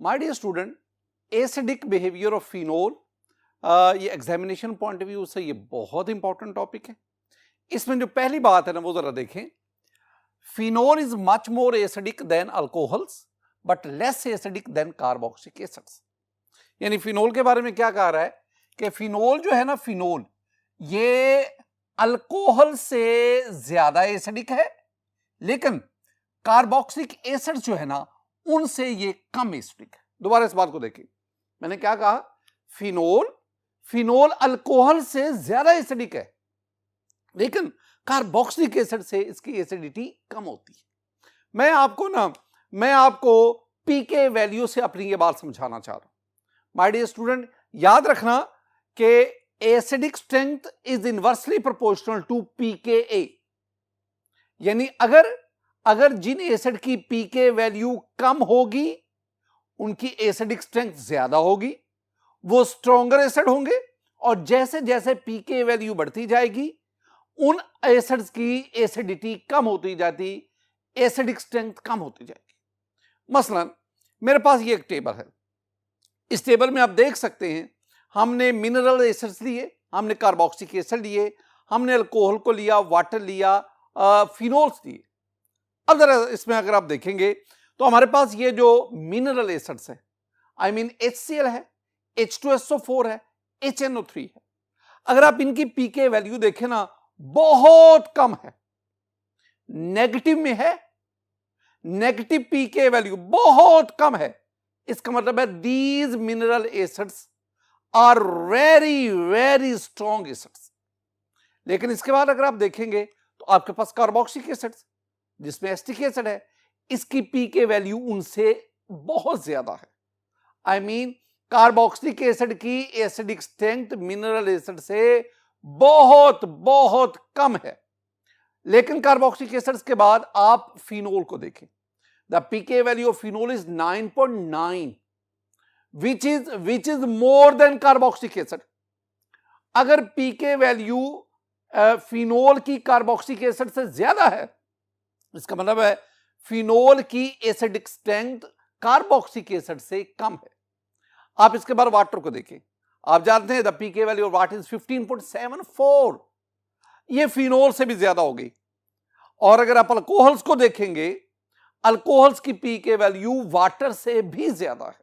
My dear student, acidic behaviour of phenol, ये examination point of view से ये बहुत इंपॉर्टेंट टॉपिक है। इसमें जो पहली बात है ना वो जरा देखें। Phenol is much more acidic than alcohols but less acidic then carboxylic acids. यानी फिनोल के बारे में क्या कहा रहा है कि फिनोल जो है ना, फिनोल ये अल्कोहल से ज्यादा एसिडिक है, लेकिन कार्बोक्सिलिक एसिड जो है ना उनसे ये कम एसिडिक है। दोबारा इस बात को देखिए, मैंने क्या कहा, फिनोल अल्कोहल से ज्यादा एसिडिक है, लेकिन कार्बोक्सिलिक एसिड से इसकी एसिडिटी कम होती है। मैं आपको पीके वैल्यू से अपनी ये बात समझाना चाह रहा हूं। माय डियर स्टूडेंट, याद रखना कि acidic strength is inversely proportional to pKa. यानी अगर जिन एसिड की पीके वैल्यू कम होगी उनकी एसिडिक स्ट्रेंथ ज्यादा होगी, वो स्ट्रॉन्गर एसिड होंगे, और जैसे जैसे पीके वैल्यू बढ़ती जाएगी उन एसिड्स की एसिडिटी कम होती जाती, एसिडिक स्ट्रेंथ कम होती जाएगी। मसलन मेरे पास ये एक टेबल है, इस टेबल में आप देख सकते हैं हमने मिनरल एसिड्स लिए, हमने कार्बोक्सिलिक एसिड लिए, हमने अल्कोहल को लिया, वाटर लिया, फिनोल्स लिए। अब जरा इसमें अगर आप देखेंगे तो हमारे पास ये जो मिनरल एसिड्स है, आई मीन HCl है, H2SO4 है, HNO3 है, अगर आप इनकी पीके वैल्यू देखें ना बहुत कम है, नेगेटिव में है, नेगेटिव पीके वैल्यू बहुत कम है। इसका मतलब है these mineral acids are very very strong acids. लेकिन इसके बाद अगर आप देखेंगे तो आपके पास कार्बोक्सिलिक एसिड्स जिसमें एसिटिक एसिड है, इसकी पीके वैल्यू उनसे बहुत ज्यादा है। आई मीन कार्बोक्सिलिक एसिड की एसिडिक स्ट्रेंथ मिनरल एसिड से बहुत बहुत कम है। लेकिन कार्बोक्सिलिक एसिड्स के बाद आप फिनोल को देखें, the pK value of phenol is 9.9 which is more than carboxylic acid. अगर पीके वैल्यू फिनोल की कार्बोक्सिलिक एसिड से ज्यादा है, इसका मतलब है फिनोल की एसिडिक स्ट्रेंथ कार्बोक्सिलिक एसिड से कम है। आप इसके बाद वाटर को देखें, आप जानते हैं the pK value of water is 15.74, ये फिनोल से भी ज्यादा होगी। और अगर आप अल्कोहल्स को देखेंगे, अल्कोहल्स की पीके वैल्यू वाटर से भी ज्यादा है।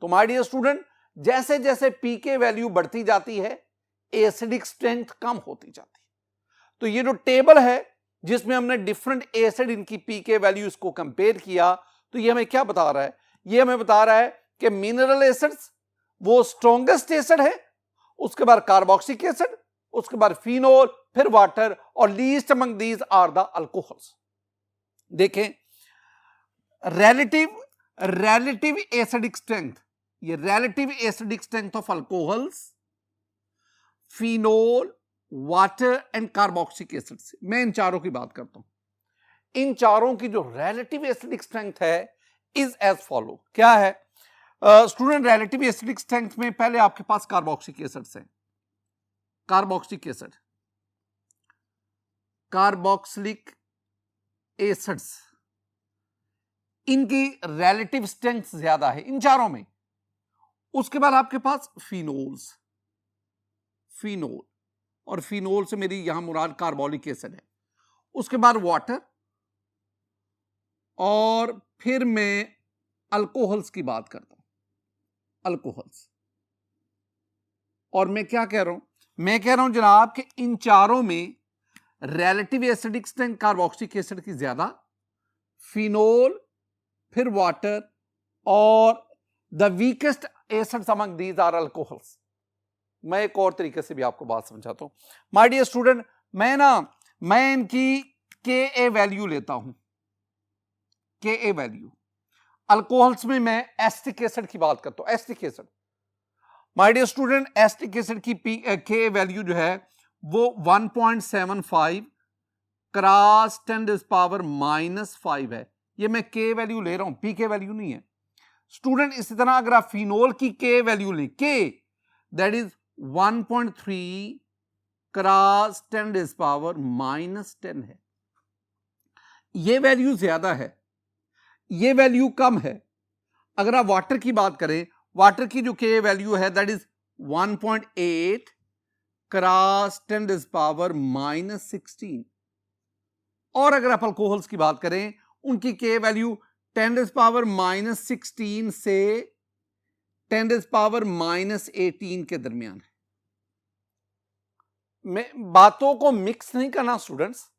तो माय डियर स्टूडेंट, जैसे जैसे पीके वैल्यू बढ़ती जाती है एसिडिक स्ट्रेंथ कम होती जाती है। तो ये जो टेबल है जिसमें हमने डिफरेंट एसिड इनकी पीके वैल्यूज को कंपेयर किया, तो ये हमें क्या बता रहा है, ये हमें बता रहा है कि मिनरल एसिड्स वो स्ट्रॉन्गेस्ट एसिड है, उसके बाद कार्बोक्सिलिक एसिड, उसके बाद फिनोल, फिर वाटर, और least among these are the alcohols. देखें relative एसिडिक स्ट्रेंथ, ये relative acidic strength of alcohols, phenol, water and carboxylic acid से मैं इन चारों की बात करता हूं। इन चारों की जो relative एसिडिक स्ट्रेंथ है इज एज फॉलो। क्या है स्टूडेंट? relative एसिडिक स्ट्रेंथ में पहले आपके पास कार्बोक्सिलिक एसिड्स हैं, कार्बोक्सिलिक एसिड्स, इनकी रिलेटिव स्ट्रेंथ ज्यादा है इन चारों में। उसके बाद आपके पास फिनोल, और फिनोल से मेरी यहां मुराद कार्बोलिक एसिड है। उसके बाद वाटर, और फिर मैं अल्कोहल्स की बात करता हूं, अल्कोहल्स। और मैं क्या कह रहा हूं? मैं कह रहा हूं जनाब कि इन चारों में relative acidic strength carboxylic acid की ज्यादा, फिनोल, फिर वाटर, और the weakest acids among these are alcohols. मैं एक और तरीके से भी आपको बात समझाता हूं। माय डियर स्टूडेंट, मैं इनकी के वैल्यू लेता हूं, के वैल्यू। अल्कोहल्स में मैं एसिटिक एसिड की बात करता हूं, acetic acid. My dear student, acetic acid की के वैल्यू जो है वो 1.75 क्रॉस 10⁻⁻5 है। ये मैं के वैल्यू ले रहा हूं, पी के वैल्यू नहीं है स्टूडेंट। इसी तरह अगर आप फिनोल की के वैल्यू लें, के दैट इज 1.3 क्रॉस 10⁻⁻10 है। ये वैल्यू ज्यादा है, ये वैल्यू कम है। अगर आप वाटर की बात करें, वाटर की जो के वैल्यू है दैट इज 1.8 क्रॉस 10⁻⁻16। और अगर आप अल्कोहल्स की बात करें, उनकी के वैल्यू 10⁻⁻16 से 10⁻⁻18 के दरमियान है। मैं बातों को मिक्स नहीं करना स्टूडेंट्स।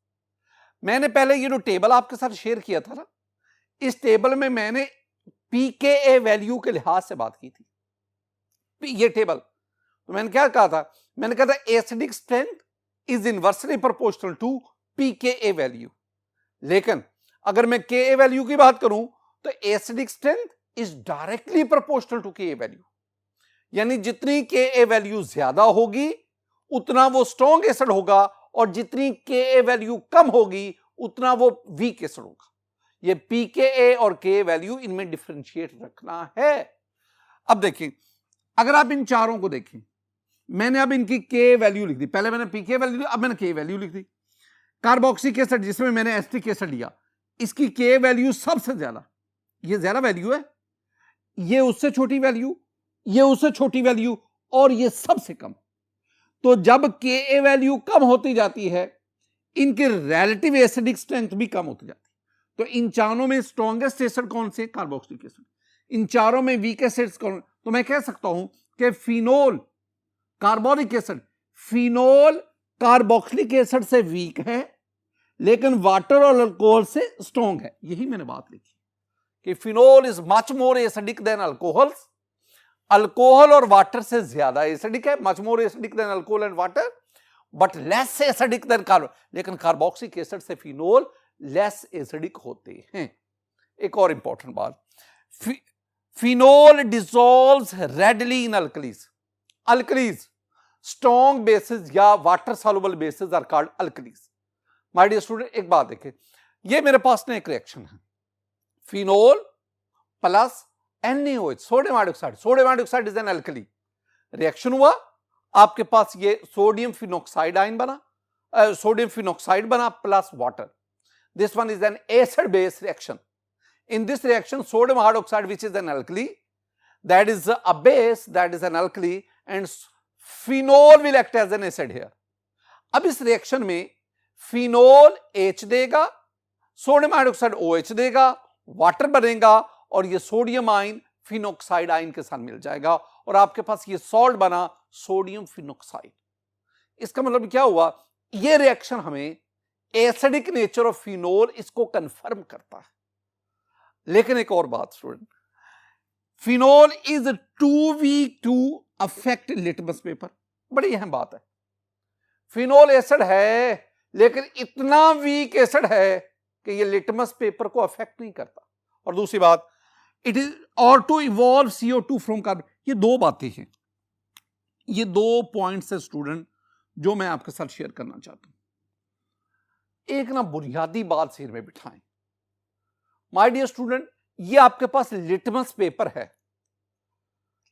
मैंने पहले ये जो टेबल आपके साथ शेयर किया था ना, इस टेबल में मैंने पीकेए वैल्यू के लिहाज से बात की थी। ये टेबल तो मैंने क्या कहा था, मैंने कहा था acidic strength is inversely proportional to pKa value. लेकिन अगर मैं के वैल्यू की बात करूं तो acidic strength is directly proportional to K value, यानी जितनी के वैल्यू ज्यादा होगी उतना वो स्ट्रॉन्ग एसिड होगा, और जितनी के वैल्यू कम होगी उतना वो वीक एसिड होगा। ये पीकेए और के वैल्यू इनमें डिफरेंशिएट रखना है। अब देखिए, अगर आप इन चारों को देखें, मैंने अब इनकी के वैल्यू लिख दी, पहले मैंने पीके वैल्यू ली, अब मैंने के वैल्यू लिख दी। कार्बोक्सिलिक एसिड जिसमें मैंने एसिटिक एसिड लिया, इसकी के वैल्यू सबसे ज्यादा, ये ज्यादा वैल्यू है, ये उससे छोटी वैल्यू, ये उससे छोटी वैल्यू, और ये सबसे कम। तो जब के वैल्यू कम होती जाती है, इनकी रिलेटिव एसिडिक स्ट्रेंथ भी कम होती जाती है। तो इन चारों में स्ट्रॉन्गेस्ट एसिड कौन से? Carboxylic acid. इन चारों में वीक एसिड्स कौन? तो मैं कह सकता हूं कि phenol carbonic acid, phenol carboxylic acid से वीक है, लेकिन वाटर और अल्कोहल से स्ट्रॉन्ग है। यही मैंने बात लिखी कि phenol is much more acidic than alcohols, alcohol और वाटर से ज्यादा एसिडिक है, much more acidic than alcohol and water, but less acidic than carbo. लेकिन कार्बोक्सिलिक एसिड से फिनोल लेस एसिडिक होते हैं। एक और इंपॉर्टेंट बात, phenol dissolves readily in alkalis. Alkalis, strong bases या water soluble bases are called alkalis. My dear student, एक बात देखिए, ये मेरे पास ना एक रिएक्शन है, phenol plus NaOH, sodium hydroxide. Sodium hydroxide is an alkali. Reaction हुआ, आपके पास ये सोडियम फिनोक्साइड आयन बना, सोडियम फिनोक्साइड बना plus water. This one is an acid base reaction. In this reaction, sodium hydroxide, which is an alkali, that is a base, that is an alkali, and phenol will act as an acid here. अब इस reaction में phenol H देगा, sodium hydroxide OH देगा, water बनेगा, और ये sodium ion phenoxide ion के साथ मिल जाएगा, और आपके पास ये सॉल्ट बना सोडियम फिनोक्साइड। इसका मतलब क्या हुआ, ये रिएक्शन हमें एसिडिक नेचर ऑफ फिनोल इसको कंफर्म करता है। लेकिन एक और बात student, phenol is too weak to affect litmus paper. बड़ी अहम बात है, फिनोल एसिड है लेकिन इतना वीक एसिड है कि ये लिटमस पेपर को अफेक्ट नहीं करता। और दूसरी बात, इट इज और to evolve CO2 from carbon. ये दो बातें हैं, ये दो पॉइंट्स है स्टूडेंट जो मैं आपके साथ शेयर करना चाहता हूं। एक ना बुनियादी बात सिर में बिठाएं। माय डियर स्टूडेंट, ये आपके पास लिटमस पेपर है,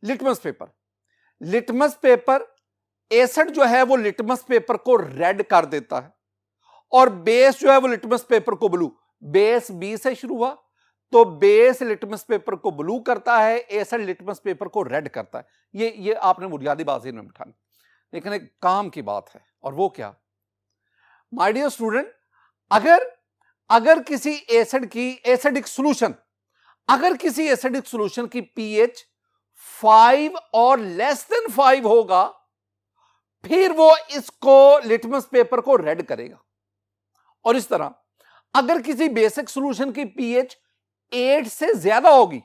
litmus paper. Litmus paper acid जो है वो लिटमस पेपर को रेड कर देता है, और बेस जो है वो लिटमस पेपर को ब्लू। बेस बी से शुरू हुआ तो बेस लिटमस पेपर को ब्लू करता है, एसिड लिटमस पेपर को रेड करता है। ये आपने बुनियादी बात में बिठानी। लेकिन एक काम की बात है, और वो क्या, माय डियर स्टूडेंट, अगर किसी एसिड की एसिडिक सॉल्यूशन, अगर किसी एसिडिक सॉल्यूशन की pH 5 और लेस देन 5 होगा, फिर वो इसको लिटमस पेपर को रेड करेगा। और इस तरह अगर किसी बेसिक सॉल्यूशन की pH 8 से ज्यादा होगी,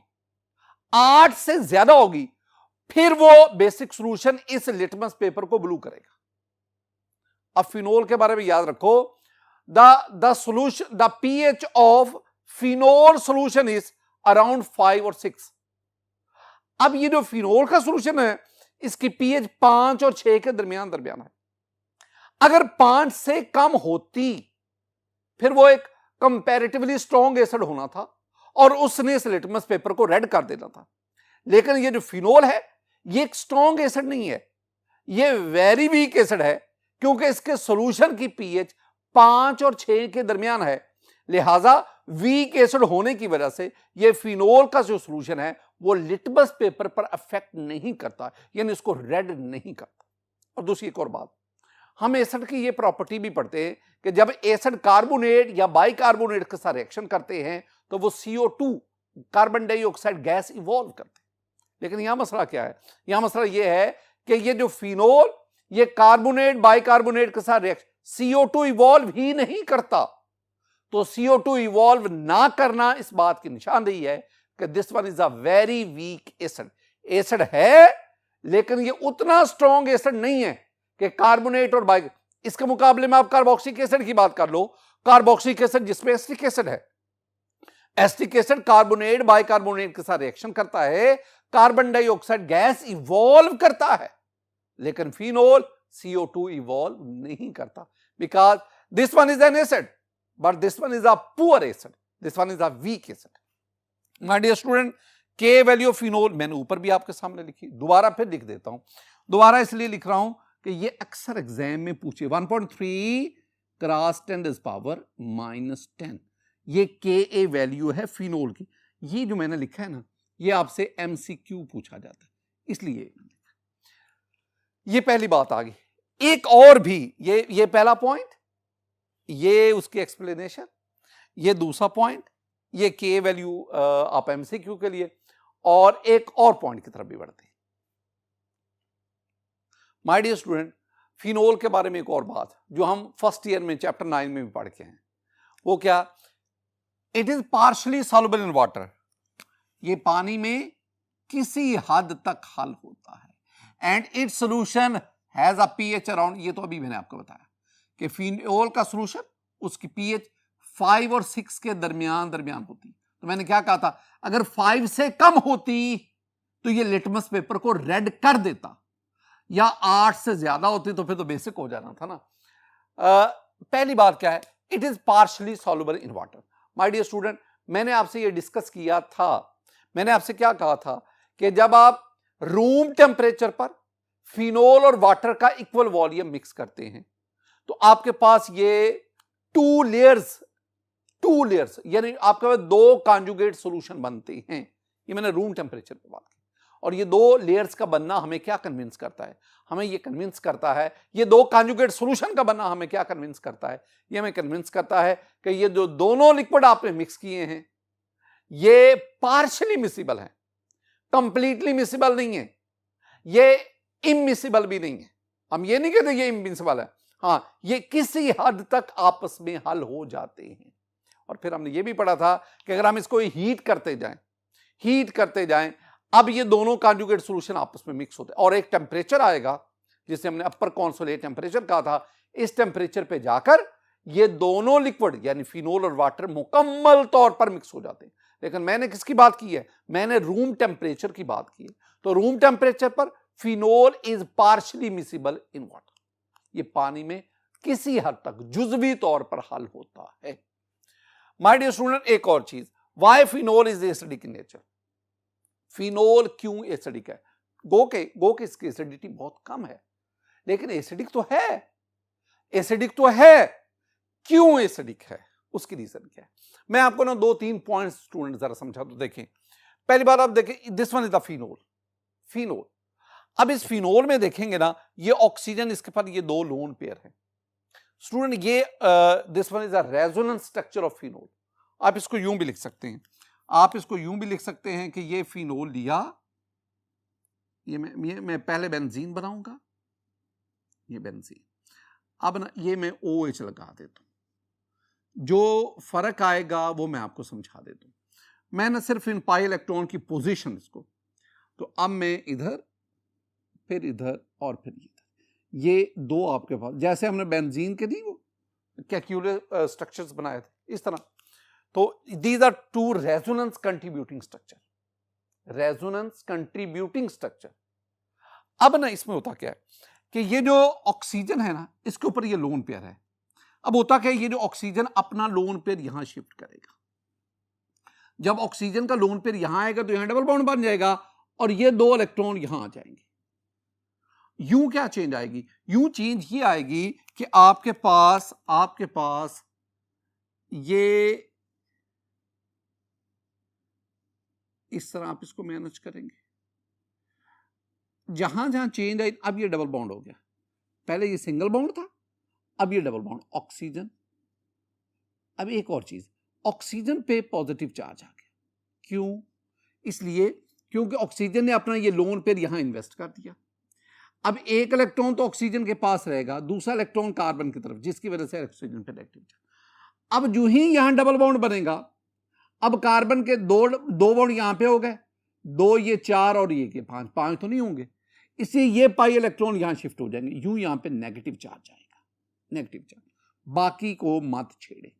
8 से ज्यादा होगी, फिर वो बेसिक सॉल्यूशन इस लिटमस पेपर को ब्लू करेगा। अब फिनोल के बारे में याद रखो, the solution, the pH of phenol solution is around 5 और 6। अब ये जो फिनोल का सॉल्यूशन है, इसकी pH 5 और 6 के दरमियान है। अगर 5 से कम होती, फिर वो एक कंपैरेटिवली स्ट्रॉन्ग एसिड होना था, और उसने इस लिटमस पेपर को रेड कर देना था। लेकिन ये जो फिनोल है, ये एक स्ट्रॉन्ग एसिड नहीं है, ये वेरी वीक एसिड है, क्योंकि इसके सॉल्यूशन की pH 5 और 6 के दरमियान है। लिहाजा वीक एसिड होने की वजह से ये फिनोल का जो सॉल्यूशन है वो लिटमस पेपर पर अफेक्ट नहीं करता, यानी इसको रेड नहीं करता। और दूसरी एक और बात, हम एसिड की ये प्रॉपर्टी भी पढ़ते हैं कि जब एसिड कार्बोनेट या बाइकार्बोनेट के साथ रिएक्शन करते हैं तो वो CO2 carbon dioxide gas evolve करते हैं। लेकिन यहां मसला क्या है, यहां मसला ये है कि ये जो फिनोल ये कार्बोनेट बाइकार्बोनेट के साथ रिएक्शन CO2 इवॉल्व ही नहीं करता। तो CO2 इवॉल्व ना करना इस बात की निशानदेही है कि this one is a very weak acid. Acid है लेकिन ये उतना स्ट्रॉन्ग एसिड नहीं है कि कार्बोनेट और बाइक, इसके मुकाबले में आप कार्बोक्सिलिक एसिड की बात कर लो, कार्बोक्सिलिक एसिड जिसमें एसिटिक एसिड है, एसिटिक एसिड कार्बोनेट बाइकार्बोनेट के साथ रिएक्शन करता है, कार्बन डाइऑक्साइड गैस इवॉल्व करता है, लेकिन फिनोल CO2 इवॉल्व नहीं करता, because this one is an acid but this one is a poor acid, this one is a weak acid. My dear student, K value of phenol मैंने ऊपर भी आपके सामने लिखी, दोबारा फिर लिख देता हूं। दोबारा इसलिए लिख रहा हूं कि ये अक्सर एग्जाम में पूछे, 1.3 क्रॉस 10⁻⁻10 ये Ka वैल्यू है फिनोल की। ये जो मैंने लिखा है ना, ये आपसे MCQ पूछा जाता है, इसलिए ये पहली बात आ गई। एक और भी, ये पहला पॉइंट, ये उसकी एक्सप्लेनेशन, ये दूसरा पॉइंट, ये K वैल्यू आप MCQ के लिए, और एक और पॉइंट की तरफ भी बढ़ते हैं। माय डियर स्टूडेंट, फिनोल के बारे में एक और बात जो हम फर्स्ट ईयर में चैप्टर 9 में भी पढ़ के हैं, वो क्या, it is partially soluble in water, ये पानी में किसी हद तक हल होता है, and it's solution has a pH around, ये तो अभी मैंने आपको बताया कि फिनोल का सॉल्यूशन उसकी pH 5 और 6 के दरमियान होती। तो मैंने क्या कहा था, अगर 5 से कम होती तो ये लिटमस पेपर को रेड कर देता, या 8 से ज्यादा होती तो फिर तो बेसिक हो जाना था ना। पहली बात क्या है, it is partially soluble in water. My dear student, मैंने आपसे ये डिस्कस किया था, मैंने आपसे क्या कहा था कि जब आप रूम टेम्परेचर पर फिनोल और वाटर का इक्वल वॉल्यूम मिक्स करते हैं तो आपके पास ये टू लेयर्स यानी आपके पास 2 कॉन्जुगेट सॉल्यूशन बनते हैं। ये मैंने रूम टेम्परेचर पे बात की। और ये 2 लेयर्स का बनना हमें क्या कन्विंस करता है, हमें ये कन्विंस करता है, ये 2 कॉन्जुगेट सॉल्यूशन का बनना हमें क्या कन्विंस करता है, ये हमें कन्विंस करता है कि ये जो दोनों लिक्विड आपने मिक्स किए हैं ये पार्शियली मिसिबल है, कंप्लीटली मिसिबल नहीं है, ये इमिसिबल भी नहीं है। हम ये नहीं कहते ये इमिसिबल है, हाँ ये किसी हद तक आपस में हल हो जाते हैं। और फिर हमने ये भी पढ़ा था कि अगर हम इसको हीट करते जाएं, अब ये दोनों कॉन्जुगेट सॉल्यूशन आपस में मिक्स होते हैं और एक टेम्परेचर आएगा जिसे हमने अपर कॉन्सोलेट टेम्परेचर कहा था। इस टेम्परेचर पे जाकर ये दोनों लिक्विड यानी फिनोल और वाटर मुकम्मल तौर पर मिक्स हो जाते हैं। लेकिन मैंने किसकी बात की है, मैंने रूम टेम्परेचर की बात की है। तो रूम टेम्परेचर पर phenol is partially miscible in water, ये पानी में किसी हद तक जुजवी तौर पर हल होता है। माय डियर स्टूडेंट, एक और चीज, why phenol is acidic in nature, phenol क्यों एसिडिक है। गो के इसकी एसिडिटी बहुत कम है, लेकिन एसिडिक तो है, क्यों एसिडिक है, उसकी रीजन क्या है। मैं आपको ना 2-3 पॉइंट्स स्टूडेंट जरा समझा तो देखें। पहली बार आप देखें, this one is the phenol. अब इस फिनोल में देखेंगे ना, ये ऑक्सीजन, इसके पास ये 2 लोन पेयर है स्टूडेंट। ये this one is a resonance structure of phenol. आप इसको यूं भी लिख सकते हैं, कि ये फिनोल लिया, ये मैं पहले बेंजीन बनाऊंगा, ये बेंजीन, अब ना ये मैं OH लगा देता हूं, जो फर्क आएगा वो मैं आपको समझा देता हूं। मैं ना सिर्फ इन पाई इलेक्ट्रॉन की पोजीशन इसको, तो अब मैं इधर फिर इधर और फिर इधर, ये 2 आपके पास, जैसे हमने बेंजीन के नहीं वो कैक्यूलर स्ट्रक्चर्स बनाए थे इस तरह। तो these are 2 resonance contributing structure. अब ना इसमें होता क्या है कि ये जो ऑक्सीजन है ना, इसके ऊपर ये लोन पेयर है। अब होता क्या है, ये जो ऑक्सीजन अपना लोन पेयर यहां शिफ्ट करेगा। जब ऑक्सीजन का लोन पेयर यहां आएगा तो यहां डबल बॉन्ड बन जाएगा और ये 2 इलेक्ट्रॉन यहां आ जाएंगे। यूं क्या चेंज आएगी, यूं चेंज ये आएगी कि आपके पास ये इस तरह आप इसको मैनेज करेंगे। जहां जहां चेंज आई, अब ये डबल बॉन्ड हो गया, पहले ये सिंगल बॉन्ड था, अब ये डबल बॉन्ड, ऑक्सीजन। अब एक और चीज, ऑक्सीजन पे पॉजिटिव चार्ज आ गया, क्यों? इसलिए क्योंकि ऑक्सीजन ने अपना ये लोन पेयर यहां इन्वेस्ट कर दिया। अब एक इलेक्ट्रॉन तो ऑक्सीजन के पास रहेगा, दूसरा इलेक्ट्रॉन कार्बन की तरफ, जिसकी वजह से ऑक्सीजन पे नेगेटिव चार्ज। अब जो ही यहां डबल बॉन्ड बनेगा, अब कार्बन के दो बॉन्ड यहां पे हो गए, 2 ये 4 और ये 5 तो नहीं होंगे, इसलिए ये पाई इलेक्ट्रॉन यहां शिफ्ट हो जाएंगे, यूं यहां पे नेगेटिव चार्ज आएगा, नेगेटिव चार्ज। बाकी को मत छेड़े।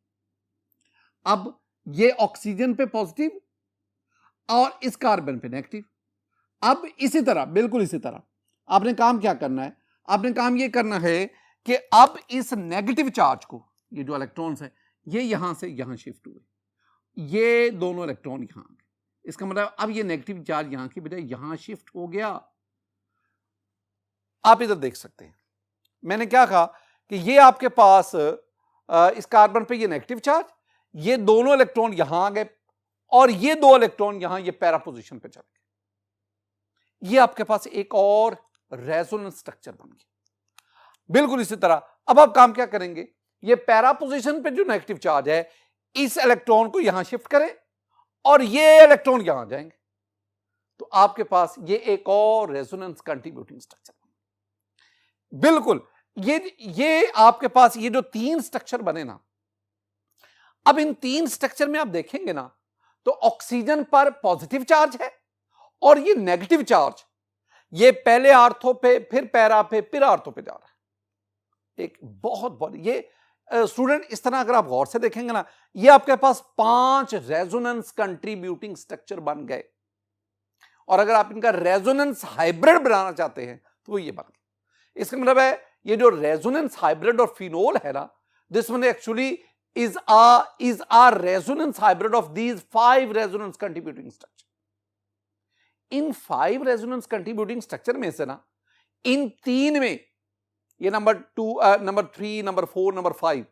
अब ये ऑक्सीजन पे पॉजिटिव और इस कार्बन पे नेगेटिव। अब इसी तरह, बिल्कुल इसी तरह आपने काम क्या करना है? आपने काम ये करना है कि अब इस नेगेटिव चार्ज को, ये जो इलेक्ट्रॉन्स है ये यहां से यहां शिफ्ट हुए, ये दोनों इलेक्ट्रॉन यहां आ गए, इसका मतलब अब ये नेगेटिव चार्ज यहां की बजाय यहां शिफ्ट हो गया। आप इधर देख सकते हैं, मैंने क्या कहा कि ये आपके पास इस कार्बन पे ये नेगेटिव चार्ज, ये दोनों इलेक्ट्रॉन यहां आ गए और ये 2 इलेक्ट्रॉन यहां ये पैरा पोजीशन पे चले गए। ये आपके पास एक और रेजोनेंस स्ट्रक्चर बन गया। बिल्कुल इसी तरह अब आप काम क्या करेंगे? ये पैरा पोजीशन पे जो नेगेटिव चार्ज है, इस इलेक्ट्रॉन को यहां शिफ्ट करें और ये इलेक्ट्रॉन यहां आ जाएंगे, तो आपके पास ये एक और रेजोनेंस कंट्रीब्यूटिंग स्ट्रक्चर। बिल्कुल ये आपके पास ये जो 3 स्ट्रक्चर बने ना, अब इन 3 स्ट्रक्चर में आप देखेंगे ना, तो ऑक्सीजन पर पॉजिटिव चार्ज है और ये नेगेटिव चार्ज, ये पहले आर्थो पे, फिर पैरा पे, फिर आर्थो पे जा रहा है। एक बहुत बड़ी, ये स्टूडेंट इस तरह अगर आप गौर से देखेंगे ना, ये आपके पास 5 रेजोनेंस कंट्रीब्यूटिंग स्ट्रक्चर बन गए, और अगर आप इनका रेजोनेंस हाइब्रिड बनाना चाहते हैं तो वो ये बन गए। इसका मतलब है ये जो रेजोनेंस हाइब्रिड और फिनोल है ना, this one actually is a resonance hybrid of these 5 resonance contributing structure. In 5 resonance contributing structure में से ना, इन 3 में, ये नंबर 2, नंबर 3, नंबर 4, नंबर 5,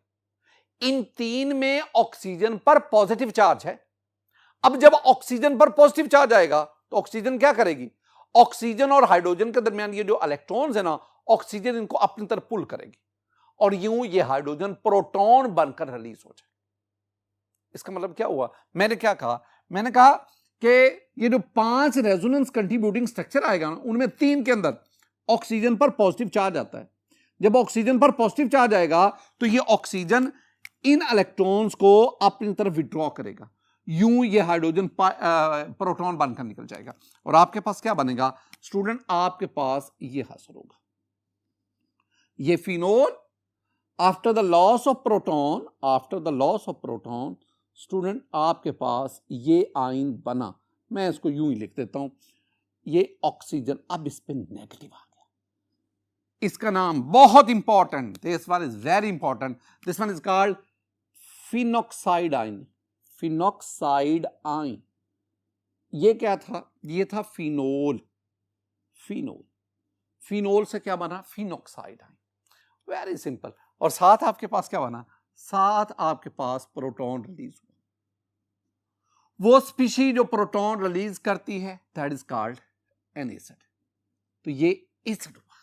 इन 3 में ऑक्सीजन पर पॉजिटिव चार्ज है। अब जब ऑक्सीजन पर पॉजिटिव चार्ज आएगा तो ऑक्सीजन क्या करेगी? ऑक्सीजन और हाइड्रोजन के दरमियान ये जो इलेक्ट्रॉन्स है ना, ऑक्सीजन इनको अपनी तरफ पुल करेगी और यूं ये हाइड्रोजन प्रोटॉन बनकर रिलीज हो जाए। इसका मतलब क्या हुआ? मैंने क्या कहा? मैंने कहा कि ये जो 5 रेजोनेंस कंट्रीब्यूटिंग स्ट्रक्चर आएगा ना, उनमें 3 के अंदर ऑक्सीजन पर पॉजिटिव चार्ज आता है। जब ऑक्सीजन पर पॉजिटिव चार्ज आएगा तो ये ऑक्सीजन इन इलेक्ट्रॉन्स को अपनी तरफ विड्रॉ करेगा, यूं ये हाइड्रोजन प्रोटॉन बनकर निकल जाएगा और आपके पास क्या बनेगा स्टूडेंट? आपके पास ये हासिल होगा, ये phenol after the loss of proton, student आपके पास ये आयन बना। मैं इसको यूं ही लिख देता हूं, ये ऑक्सीजन अब इस पे नेगेटिव आ गया। इसका नाम बहुत important, this one is very important, this one is called phenoxide ion. Phenoxide ion ये क्या था? ये था फिनोल। फिनोल से क्या बना? Phenoxide ion. Very simple. और साथ आपके पास क्या बना? साथ आपके पास प्रोटॉन रिलीज हुआ। वो स्पीशी जो प्रोटॉन रिलीज करती है that is called an acid. तो ये एसिड हुआ।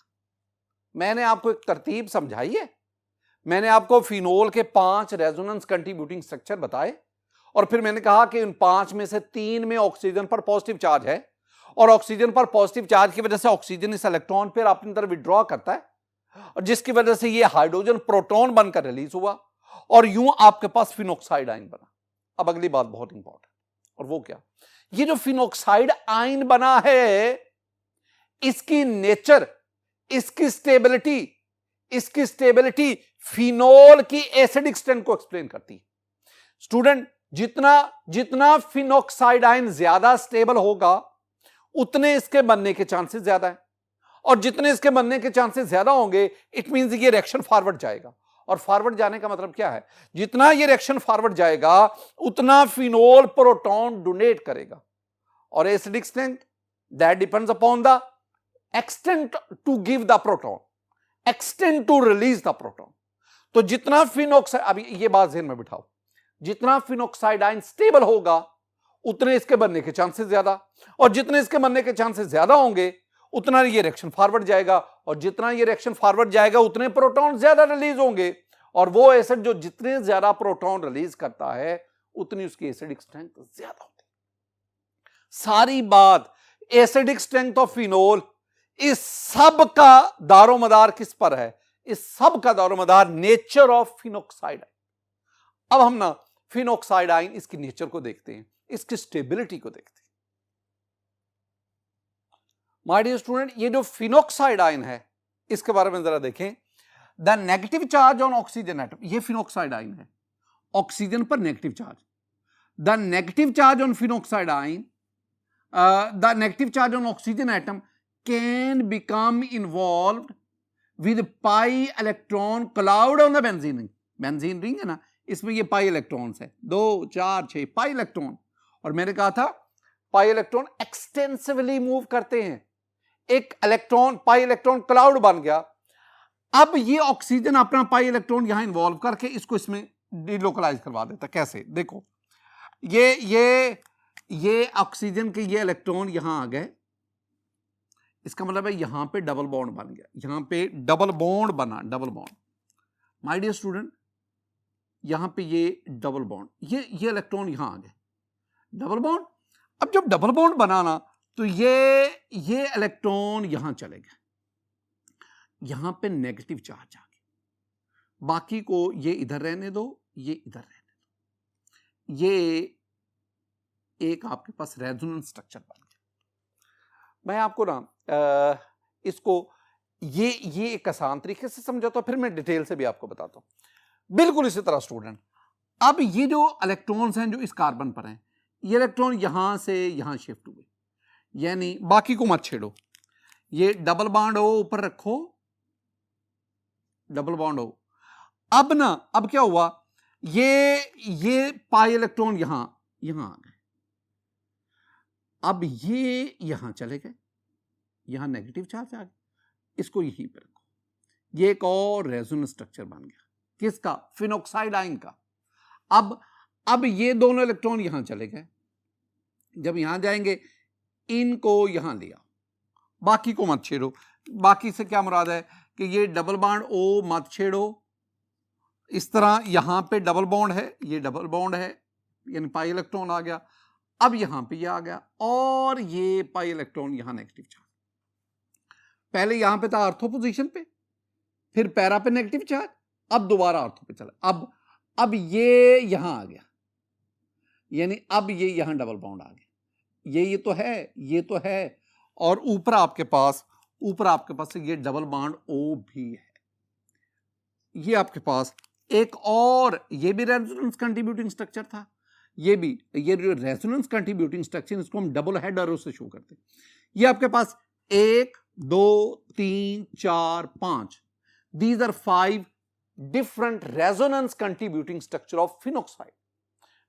मैंने आपको एक तरतीब समझाई है, मैंने आपको फिनोल के 5 रेजोनेंस कंट्रीब्यूटिंग स्ट्रक्चर बताए और फिर मैंने कहा कि उन 5 में से 3 में ऑक्सीजन पर पॉजिटिव चार्ज है और ऑक्सीजन पर पॉजिटिव चार्ज की वजह से ऑक्सीजन इस इलेक्ट्रॉन पर अपनी तरफ विड्रॉ करता है और जिसकी वजह से ये हाइड्रोजन प्रोटॉन बनकर रिलीज हुआ और यूं आपके पास फिनॉक्साइड आयन बना। अब अगली बात बहुत इंपॉर्टेंट, और वो क्या? ये जो फिनॉक्साइड आयन बना है, इसकी नेचर, इसकी स्टेबिलिटी फिनोल की एसिडिक स्ट्रेंथ को एक्सप्लेन करती है। स्टूडेंट, जितना फिनॉक्साइड आयन ज्यादा स्टेबल होगा उतने इसके बनने के चांसेस ज्यादा है, और जितने इसके बनने के चांसेस ज्यादा होंगे इट मींस ये रिएक्शन फॉरवर्ड जाएगा। और फॉरवर्ड जाने का मतलब क्या है? जितना ये रिएक्शन फॉरवर्ड जाएगा उतना फिनोल प्रोटॉन डोनेट करेगा, और acidic strength that depends upon the extent to give the proton, extent to release the proton. तो जितना फिनॉक्साइड, अभी ये बात ध्यान में बिठाओ, जितना फिनॉक्साइड आयन स्टेबल होगा उतने इसके बनने के चांसेस ज्यादा, और जितने इसके बनने के चांसेस ज्यादा होंगे उतना ये रिएक्शन फॉरवर्ड जाएगा, और जितना ये रिएक्शन फॉरवर्ड जाएगा उतने प्रोटॉन ज्यादा रिलीज होंगे, और वो एसिड जो जितने ज्यादा प्रोटॉन रिलीज करता है उतनी उसकी एसिडिक स्ट्रेंथ ज्यादा होती है। सारी बात एसिडिक स्ट्रेंथ ऑफ फिनोल, इस सब का दारोमदार किस पर है? इस सब का दारोमदार नेचर ऑफ फिनोक्साइड आयन। अब हम ना फिनोक्साइड आयन इसकी नेचर को देखते हैं, इसकी स्टेबिलिटी को देखते हैं। माय डियर स्टूडेंट, ये जो फिनोक्साइड आयन है इसके बारे में जरा देखें। The negative charge on oxygen atom, ये फिनोक्साइड आयन है, ऑक्सीजन पर negative charge. The negative charge on phenoxide ion, the negative charge on oxygen atom can become involved with pi electron cloud on the benzene ring. Benzene ring है ना, इसमें ये pi electrons है, 2 4 6 pi electron. और मैंने कहा था pi electron extensively move करते हैं, एक इलेक्ट्रॉन पाई इलेक्ट्रॉन क्लाउड बन गया। अब ये ऑक्सीजन अपना पाई इलेक्ट्रॉन यहां इन्वॉल्व करके इसको इसमें डिलोकलाइज करवा देता। कैसे? देखो, ये ऑक्सीजन के ये इलेक्ट्रॉन यहां आ गए, इसका मतलब है यहां पे डबल बॉन्ड बन गया, यहां पे डबल बॉन्ड बना, double bond. My dear student, यहां पे ये डबल बॉन्ड, ये इलेक्ट्रॉन यहां आ गए, डबल बॉन्ड। अब जब डबल बॉन्ड बना ना तो ये इलेक्ट्रॉन यहां चले गए, यहां पे नेगेटिव चार्ज आ गया, बाकी को ये इधर रहने दो, ये इधर रहने दो। ये एक आपके पास रेजोनेंस स्ट्रक्चर बन गया। मैं आपको ना इसको ये एक आसान तरीके से समझाता हूं, फिर मैं डिटेल से भी आपको बताता हूं। बिल्कुल इसी तरह स्टूडेंट, अब ये जो इलेक्ट्रॉन्स हैं जो इस कार्बन पर हैं, ये इलेक्ट्रॉन यहां से यहां शिफ्ट हुए, यानी बाकी को मत छेड़ो, ये डबल बॉन्ड हो ऊपर रखो, डबल बॉन्ड हो। अब क्या हुआ, ये पाई इलेक्ट्रॉन यहां आ गए, अब ये यहां चले गए, यहां नेगेटिव चार्ज आ गया, इसको यहीं पे रखो। ये एक और रेजोनेंस स्ट्रक्चर बन गया, किसका? फिनोक्साइड आयन का। अब ये दोनों इलेक्ट्रॉन यहां चले गए, जब यहां जाएंगे इनको यहां ले आओ, बाकी को मत छेड़ो। बाकी से क्या मुराद है कि ये डबल बॉन्ड ओ मत छेड़ो, इस तरह यहां पे डबल बॉन्ड है, ये डबल बॉन्ड है, यानी पाई इलेक्ट्रॉन आ गया। अब यहां पे ये आ गया, और ये पाई इलेक्ट्रॉन यहां नेगेटिव चार्ज, पहले यहां पे था आर्थो पोजीशन पे, फिर पैरा पे नेगेटिव चार्ज, अब दोबारा आर्थो पे चला। अब ये यहां आ गया, यानी अब ये यहां डबल बॉन्ड आ गया, ये तो है, और ऊपर आपके पास ये डबल बॉन्ड ओ भी है। ये आपके पास एक और, ये भी रेजोनेंस कंट्रीब्यूटिंग स्ट्रक्चर था, ये जो रेजोनेंस कंट्रीब्यूटिंग स्ट्रक्चर, इसको हम डबल हेड एरो से शो करते हैं। ये आपके पास 1 2 3 4 5, these are 5 different resonance contributing structure of phenoxide.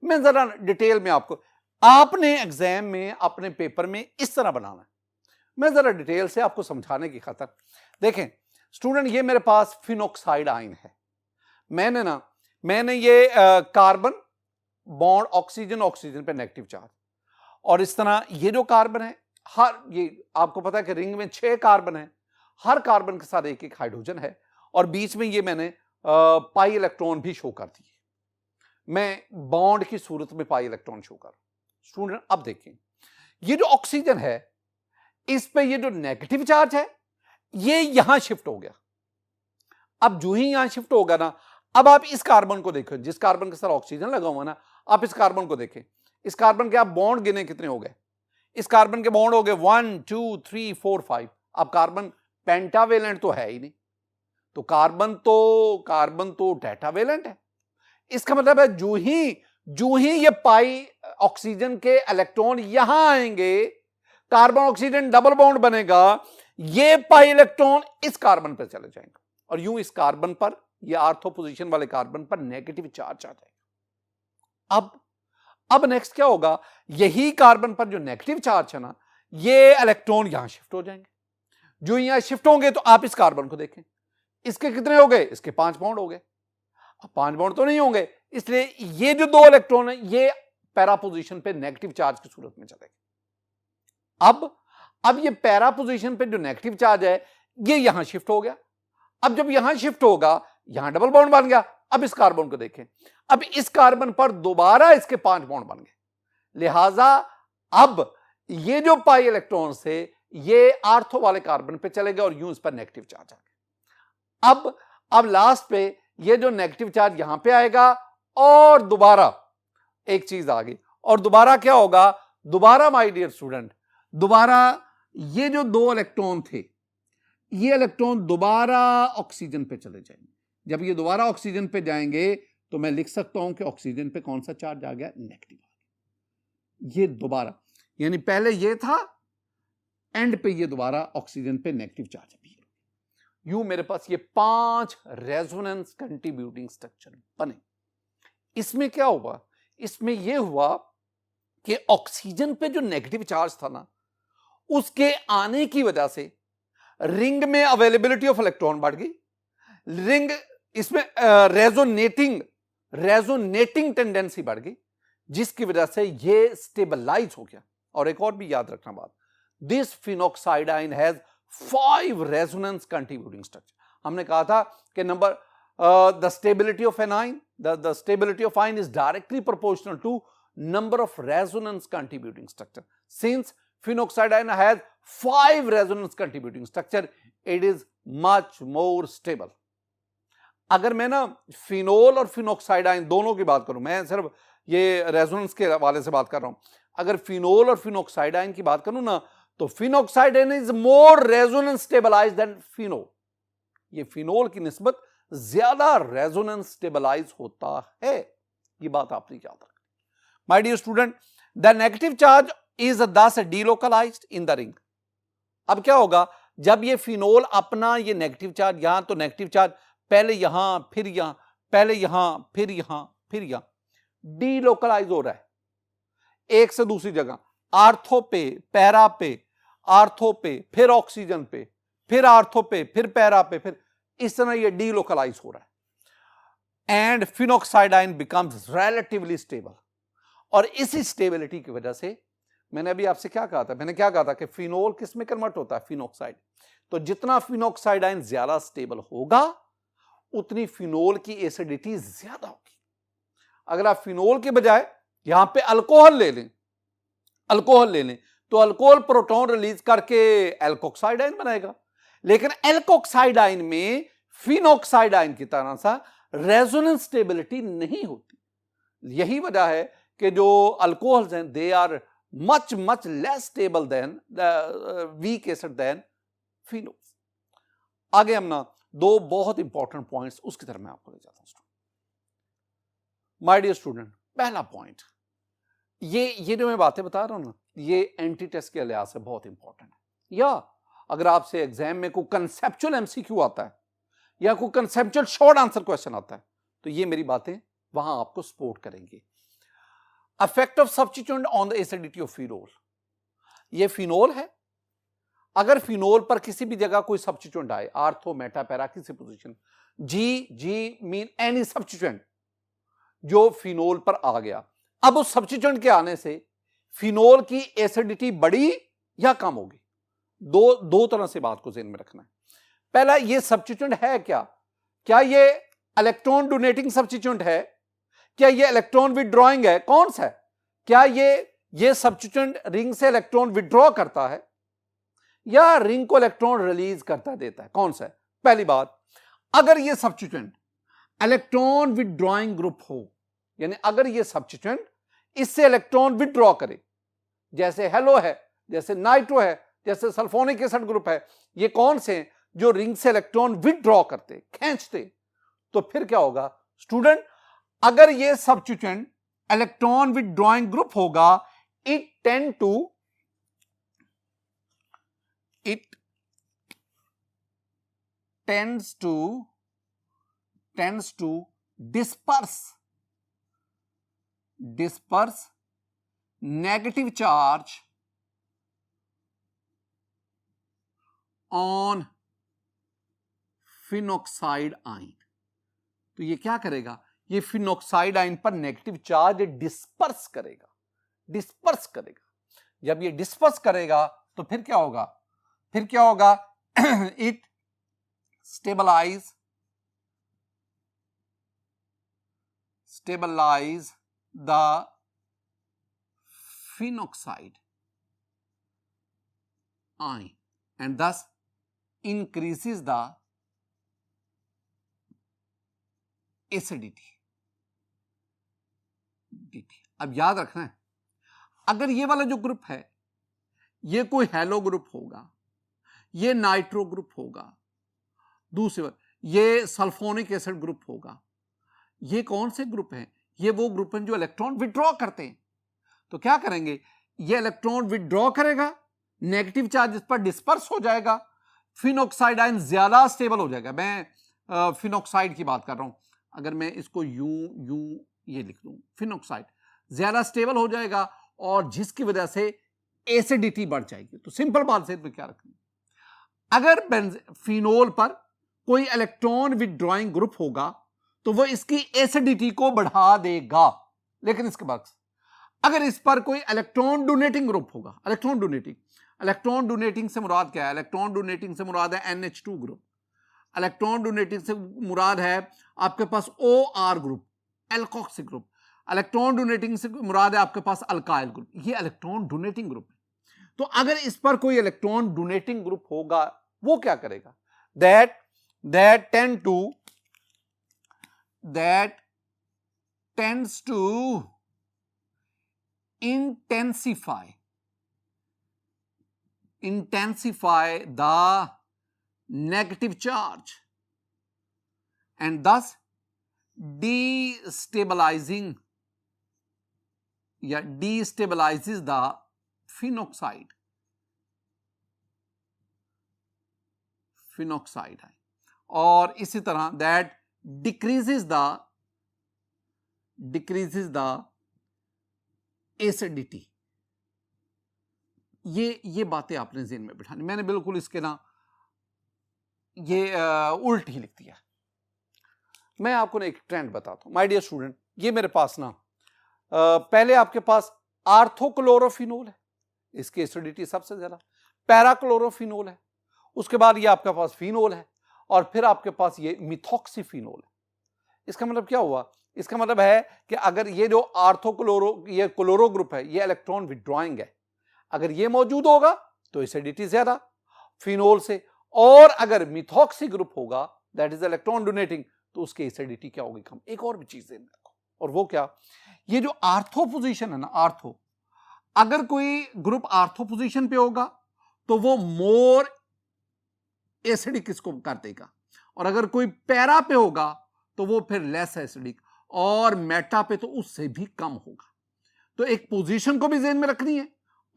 मैं जरा डिटेल में आपने एग्जाम में अपने पेपर में इस तरह बनाना है, मैं जरा डिटेल से आपको समझाने की खातिर। देखें स्टूडेंट, ये मेरे पास फिनोक्साइड आयन है, मैंने ये कार्बन बॉन्ड ऑक्सीजन पे नेगेटिव चार्ज, और इस तरह ये जो कार्बन है, ये आपको पता है कि रिंग में 6 कार्बन है, हर कार्बन के साथ एक हाइड्रोजन है, और बीच में ये मैंने पाई इलेक्ट्रॉन भी शो कर दिए, मैं बॉन्ड की सूरत में पाई इलेक्ट्रॉन शो कर। स्टूडेंट अब देखें, ये जो ऑक्सीजन है इस पे ये जो नेगेटिव चार्ज है ये यहां शिफ्ट हो गया। अब जो ही यहां शिफ्ट होगा ना, अब आप इस कार्बन को देखो, जिस कार्बन के साथ ऑक्सीजन लगा हुआ ना, आप इस कार्बन को देखें, इस कार्बन के आप बॉन्ड गिने कितने हो गए, इस कार्बन के बॉन्ड हो गए 1 2 3 4 5। अब कार्बन पेंटावेलेंट तो है ही नहीं, तो कार्बन तो टेट्रावेलेंट है। इसका मतलब है जो ही ये पाई ऑक्सीजन के इलेक्ट्रॉन यहां आएंगे, कार्बन ऑक्सीजन डबल बॉन्ड बनेगा, ये पाई इलेक्ट्रॉन इस कार्बन पर चले जाएंगे, और यूं इस कार्बन पर, ये आर्थो पोजीशन वाले कार्बन पर नेगेटिव चार्ज आ जाएगा। अब नेक्स्ट क्या होगा, यही कार्बन पर जो नेगेटिव चार्ज है ना, ये इलेक्ट्रॉन यहां शिफ्ट हो जाएंगे। जो यहां शिफ्ट होंगे तो आप इस कार्बन को देखें, इसके कितने हो गए, इसके 5 बॉन्ड हो गए। अब 5 बॉन्ड तो नहीं होंगे, इसलिए ये जो 2 इलेक्ट्रॉन है ये पैरा पोजीशन पे नेगेटिव चार्ज की सूरत में चलेगा। अब ये पैरा पोजीशन पे जो नेगेटिव चार्ज है ये यहां शिफ्ट हो गया। अब जब यहां शिफ्ट होगा, यहां डबल बॉन्ड बन गया। अब इस कार्बन को देखें, अब इस कार्बन पर दोबारा इसके 5 बॉन्ड बन गए, लिहाजा अब ये जो पाई इलेक्ट्रॉन से ये आर्थो वाले कार्बन पे चले गए और यूं इस पर नेगेटिव चार्ज आ गया। अब लास्ट पे ये जो नेगेटिव चार्ज यहां पे आएगा और दोबारा एक चीज आ गई, और दोबारा क्या होगा, दोबारा माय डियर स्टूडेंट, दोबारा ये जो 2 इलेक्ट्रॉन थे ये इलेक्ट्रॉन दोबारा ऑक्सीजन पे चले जाएंगे। जब ये दोबारा ऑक्सीजन पे जाएंगे तो मैं लिख सकता हूं कि ऑक्सीजन पे कौन सा चार्ज आ गया, नेगेटिव आ गया। ये दोबारा, यानी पहले ये था, एंड पे ये दोबारा ऑक्सीजन पे नेगेटिव चार्ज अपीयर। यूं मेरे पास ये 5 रेजोनेंस कंट्रीब्यूटिंग स्ट्रक्चर बने। इसमें क्या हुआ, इसमें यह हुआ कि ऑक्सीजन पे जो नेगेटिव चार्ज था ना, उसके आने की वजह से रिंग में अवेलेबिलिटी ऑफ इलेक्ट्रॉन बढ़ गई, रिंग इसमें रेजोनेटिंग टेंडेंसी बढ़ गई, जिसकी वजह से ये स्टेबलाइज हो गया। और एक और भी याद रखना बात, this phenoxide ion has 5 resonance contributing structure. हमने कहा था कि number the stability of anion, the stability of ion is directly proportional to number of resonance contributing structure. Since phenoxyidine has 5 resonance contributing structure, it is much more stable. अगर मैं ना phenol और फिनोक्साइडाइन दोनों की बात करूं, मैं सिर्फ ये रेजोनेंस के हवाले से बात कर रहा हूं, अगर फिनोल और फिनोक्साइडाइन की बात करूं ना, तो phenoxide ion is more resonance stabilize than phenol. ये फिनोल की निस्बत ज्यादा रेजोनेंस स्टेबलाइज होता है, ये बात आपने याद रखना। My dear student, the negative charge is thus delocalized in the ring. अब क्या होगा, जब ये फिनोल अपना ये नेगेटिव चार्ज यहां, तो नेगेटिव चार्ज पहले यहां, फिर यहां, पहले यहां, फिर यहां, फिर यहां, डीलोकलाइज हो रहा है एक से दूसरी जगह, आर्थो पे, पैरा पे, आर्थो पे, फिर ऑक्सीजन पे, फिर आर्थो पे, फिर पैरा पे, फिर इस तरह ये डीलोकलाइज हो रहा है। And phenoxide ion becomes relatively stable. और इसी स्टेबिलिटी की वजह से मैंने अभी आपसे क्या कहा था, मैंने क्या कहा था कि फिनोल किस में कन्वर्ट होता है, फिनोक्साइड। तो जितना फिनोक्साइडाइन ज्यादा स्टेबल होगा उतनी फिनोल की एसिडिटी ज्यादा होगी। अगर आप फिनोल के बजाय यहां पे अल्कोहल ले लें, तो अल्कोहल प्रोटॉन रिलीज करके एल्कोक्साइडाइन बनाएगा, लेकिन एल्कोक्साइडाइन में फिनोक्साइडाइन की तरह सा रेजोनेंस स्टेबिलिटी नहीं होती। यही वजह है कि जो अल्कोहल्स हैं they are much less stable than weak acid than phenols. आगे हम ना 2 बहुत इंपॉर्टेंट पॉइंट्स उसकी तरफ मैं आपको ले जाता हूं। माय डियर स्टूडेंट, पहला पॉइंट, ये जो मैं बातें बता रहा हूं ना, ये एंटी टेस्ट के लिहाज से बहुत इंपॉर्टेंट है। या अगर आपसे एग्जाम में कोई कंसेप्चुअल एमसीक्यू आता है या कोई कंसेप्चुअल शॉर्ट आंसर क्वेश्चन आता है, तो ये मेरी बातें वहां आपको सपोर्ट करेंगी। Effect of substituent on the acidity of phenol. ये फिनोल है, अगर फिनोल पर किसी भी जगह कोई सब्स्टिट्यूएंट आए, आर्थो, मेटा, पैरा, किसी position, G mean any substituent जो फिनोल पर आ गया, अब उस सब्स्टिट्यूएंट के आने से फिनोल की एसिडिटी बढ़ी या कम होगी। दो तरह से बात को ध्यान में रखना है। पहला, ये सब्स्टिट्यूएंट है क्या ये इलेक्ट्रॉन डोनेटिंग सब्स्टिट्यूएंट है, क्या ये इलेक्ट्रॉन विड्रॉइंग है, कौन सा है, क्या ये सब्स्टिट्यूएंट रिंग से इलेक्ट्रॉन विड्रॉ करता है या रिंग को इलेक्ट्रॉन रिलीज करता देता है, कौन सा है। पहली बात, अगर ये सब्स्टिट्यूएंट इलेक्ट्रॉन विड्रॉइंग ग्रुप हो, यानी अगर ये सब्स्टिट्यूएंट इससे इलेक्ट्रॉन विड्रॉ करे, जैसे हेलो है, जैसे नाइट्रो है, जैसे सल्फोनिक एसिड ग्रुप है, ये कौन से हैं जो रिंग से इलेक्ट्रॉन विड्रॉ करते, खींचते, तो फिर क्या होगा स्टूडेंट, अगर ये सब्स्टिट्यूएंट इलेक्ट्रॉन विड्रॉइंग ग्रुप होगा, it tends to disperse negative charge on phenoxide ion। तो ये क्या करेगा, ये फिनॉक्साइड आयन पर नेगेटिव चार्ज डिस्पर्स करेगा, डिस्पर्स करेगा। जब ये डिस्पर्स करेगा तो फिर क्या होगा, फिर क्या होगा, it stabilize the phenoxide ion and thus increases the acidity। अब याद रखना है, अगर ये वाला जो ग्रुप है ये कोई हेलो ग्रुप होगा, ये नाइट्रो ग्रुप होगा, दूसरे ये सल्फोनिक एसिड ग्रुप होगा, ये कौन से ग्रुप हैं, ये वो ग्रुप हैं जो इलेक्ट्रॉन विड्रॉ करते हैं। तो क्या करेंगे, ये इलेक्ट्रॉन विड्रॉ करेगा, नेगेटिव चार्ज इस पर डिस्पर्स हो जाएगा, फिनॉक्साइड आयन ज्यादा स्टेबल हो जाएगा। मैं फिनॉक्साइड की बात कर रहा हूं, अगर मैं इसको यूं ये लिख दूं, फिनॉक्साइड ज्यादा स्टेबल हो जाएगा और जिसकी वजह से एसिडिटी बढ़ जाएगी। तो सिंपल बात से क्या रखनी, अगर फिनोल पर कोई इलेक्ट्रॉन विड्रॉइंग ग्रुप होगा तो वो इसकी एसिडिटी को बढ़ा देगा, लेकिन इसके बाद अगर इस पर कोई इलेक्ट्रॉन डोनेटिंग ग्रुप होगा, इलेक्ट्रॉन डोनेटिंग से मुराद क्या है, इलेक्ट्रॉन डोनेटिंग से मुराद है NH2 ग्रुप, इलेक्ट्रॉन डोनेटिंग से मुराद है आपके पास OR group, alkoxy group, electron donating से मुराद है आपके पास अल्काइल ग्रुप, ये इलेक्ट्रॉन डोनेटिंग ग्रुप है। तो अगर इस पर कोई इलेक्ट्रॉन डोनेटिंग ग्रुप होगा वो क्या करेगा, that tends to intensify the negative charge and thus destabilizes the phenoxide और इसी तरह that decreases the acidity। ये बातें आपने ज़हन में बिठानी, मैंने बिल्कुल इसके ना ये उल्ट ही लिख दिया। मैं आपको ना एक ट्रेंड बताता हूं माय डियर स्टूडेंट, ये मेरे पास ना पहले आपके पास आर्थोक्लोरोफिनोल है, इसकी एसिडिटी सबसे ज्यादा, पैराक्लोरोफिनोल है, उसके बाद ये आपके पास फिनोल है और फिर आपके पास ये मिथॉक्सीफिनोल है। इसका मतलब क्या हुआ, इसका मतलब है कि अगर ये जो ये क्लोरो ग्रुप है ये इलेक्ट्रॉन विड्रॉइंग है, अगर ये मौजूद होगा तो एसिडिटी ज्यादा फिनोल से, और अगर मिथॉक्सी ग्रुप होगा दैट इज इलेक्ट्रॉन डोनेटिंग तो उसकी एसिडिटी क्या होगी, कम। एक और भी चीज है और वो क्या, ये जो आर्थो पोजीशन है ना, आर्थो, अगर कोई ग्रुप आर्थो पोजीशन पे होगा तो वो मोर एसिडिक इसको कर देगा, और अगर कोई पैरा पे होगा तो वो फिर लेस एसिडिक, और मेटा पे तो उससे भी कम होगा। तो एक पोजीशन को भी ज़हन में रखनी है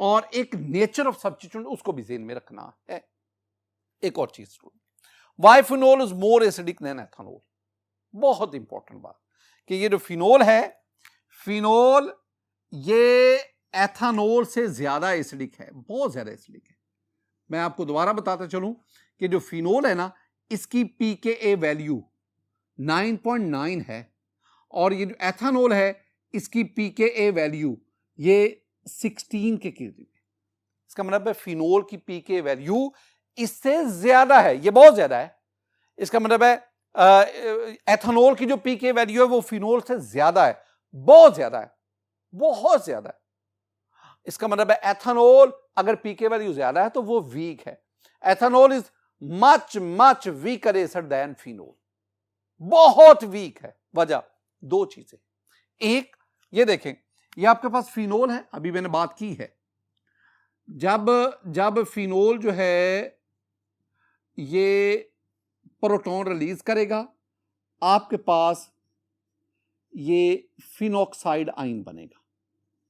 और एक नेचर ऑफ सब्स्टिट्यूएंट उसको भी ज़हन में रखना है। एक और चीज, why phenol is more acidic than ethanol. बहुत इंपॉर्टेंट बात कि ये जो फिनोल है, फिनोल ये एथेनॉल से ज्यादा एसिडिक है, बहुत ज्यादा एसिडिक है। मैं आपको दोबारा बताता चलूं कि जो फिनोल है ना, इसकी pKa वैल्यू 9.9 है और ये जो एथेनॉल है इसकी pKa वैल्यू ये 16 के करीब है। इसका मतलब है फिनोल की pKa वैल्यू इससे ज्यादा है, ये बहुत ज्यादा है। इसका मतलब है एथेनॉल की जो pKa वैल्यू है वो फिनोल से ज्यादा है, बहुत ज्यादा है, बहुत ज्यादा है। इसका मतलब है एथेनॉल अगर pKa वैल्यू ज्यादा है तो वो वीक है। Ethanol is much weaker acid than phenol, बहुत वीक है। वजह दो चीजें, एक ये देखें, ये आपके पास फिनोल है, अभी मैंने बात की है, जब फिनोल जो है ये प्रोटॉन रिलीज करेगा आपके पास ये फिनॉक्साइड आयन बनेगा।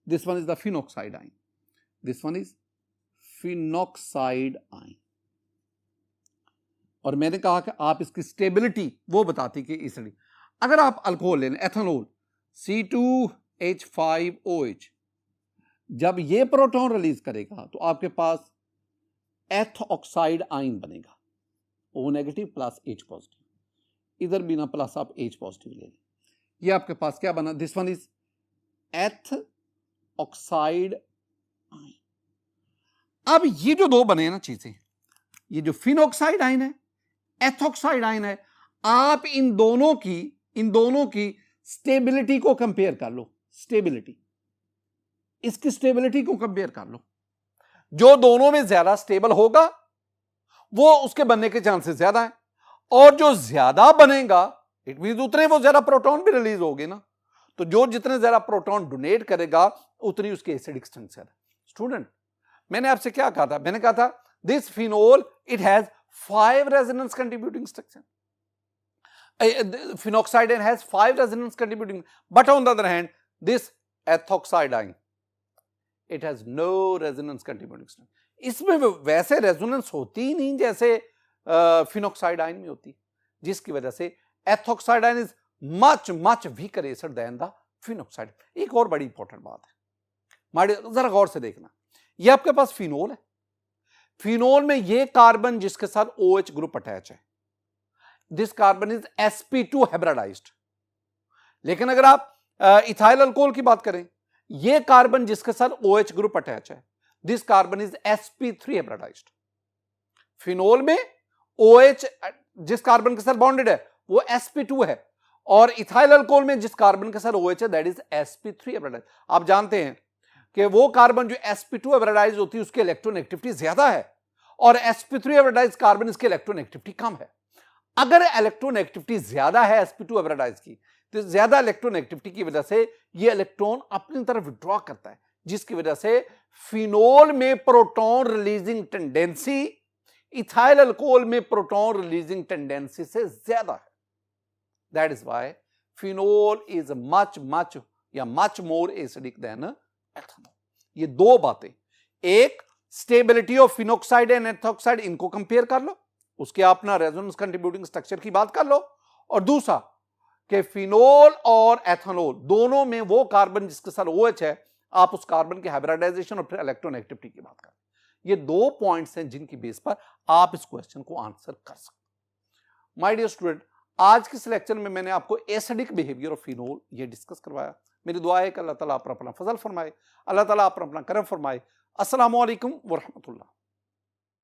This one is the phenoxide ion, this one is phenoxide ion. और मैंने कहा कि आप इसकी स्टेबिलिटी वो बताती कि इसलिए अगर आप अल्कोहल लें, एथेनॉल C2H5OH, जब ये प्रोटॉन रिलीज करेगा तो आपके पास एथ ऑक्साइड आयन बनेगा, O negative plus H positive, इधर भी ना प्लस आप H पॉजिटिव ले लें। ये आपके पास क्या बना, दिस वन इज एथ ऑक्साइड आयन। अब ये जो दो बने ना चीजें, ये जो फिनॉक्साइड आयन है, एथॉक्साइड आयन है, आप इन दोनों की स्टेबिलिटी को कंपेयर कर लो। स्टेबिलिटी, इसकी स्टेबिलिटी को कंपेयर कर लो। जो दोनों में ज्यादा स्टेबल होगा वो उसके बनने के चांसेस ज्यादा है, और जो ज्यादा बनेगा इट मीन उतने वो ज्यादा प्रोटॉन भी रिलीज होगे ना, तो जो जितने ज्यादा प्रोटॉन डोनेट करेगा उतनी उसके एसिडिक स्ट्रेंथ ज्यादा। स्टूडेंट, मैंने आपसे क्या कहा था? मैंने कहा था this phenol it has 5 resonance contributing structure, phenoxide ion has 5 resonance contributing, but on the other hand this ethoxide ion it has no resonance contributing structure. इसमें वैसे रेजोनेंस होती ही नहीं जैसे फिनॉक्साइड आयन में होती, जिसकी वजह से ethoxide ion is much much weaker acid than the phenoxide. एक और बड़ी इंपॉर्टेंट बात है, माड़े जरा गौर से देखना, ये आपके पास फिनोल है, फिनोल में ये कार्बन जिसके साथ OH ग्रुप अटैच है, this carbon is sp2 hybridized. लेकिन अगर आप इथाइल अल्कोहल की बात करें, ये कार्बन जिसके साथ OH ग्रुप अटैच है, this carbon is sp3 hybridized. Phenol में OH जिस कार्बन के साथ बॉन्डेड है वो sp2 है, और इथाइल अल्कोहल में जिस कार्बन के साथ OH है दैट इज sp3 हाइब्रिडाइज्ड। आप जानते हैं कि वो कार्बन जो sp2 हाइब्रिडाइज्ड होती है उसकी इलेक्ट्रोनेगेटिविटी ज्यादा है, और sp3 हाइब्रिडाइज्ड कार्बन इसकी इलेक्ट्रोनेगेटिविटी कम है। अगर इलेक्ट्रोनेगेटिविटी ज्यादा है sp2 हाइब्रिडाइज्ड की, तो ज्यादा इलेक्ट्रोनेगेटिविटी की वजह से ये इलेक्ट्रॉन अपनी तरफ विड्रॉ करता है, जिसकी वजह से फिनोल में proton releasing tendency ethyl alcohol में प्रोटॉन रिलीजिंग टेंडेंसी से ज्यादा है। That is why phenol is much more acidic than ethanol. ये दो बातें, एक stability of phenoxide and ethoxide, इनको कंपेयर कर लो, उसके अपना रेजोनेंस कंट्रीब्यूटिंग स्ट्रक्चर की बात कर लो, और दूसरा कि फिनोल और एथेनॉल दोनों में वो कार्बन जिसके साथ OH है, आप उस कार्बन के हाइब्रिडाइजेशन और फिर इलेक्ट्रोनेगेटिविटी की बात करें। ये दो पॉइंट्स हैं जिनकी बेस पर आप इस क्वेश्चन को आंसर कर सकते। माय डियर स्टूडेंट, आज के इस लेक्चर में मैंने आपको एसिडिक बिहेवियर ऑफ फिनोल ये डिस्कस करवाया। मेरी दुआ है कि अल्लाह ताला आप पर अपना फजल फरमाए, अल्लाह ताला आप पर अपना करम फरमाए। अस्सलामु अलैकुम व रहमतुल्लाह।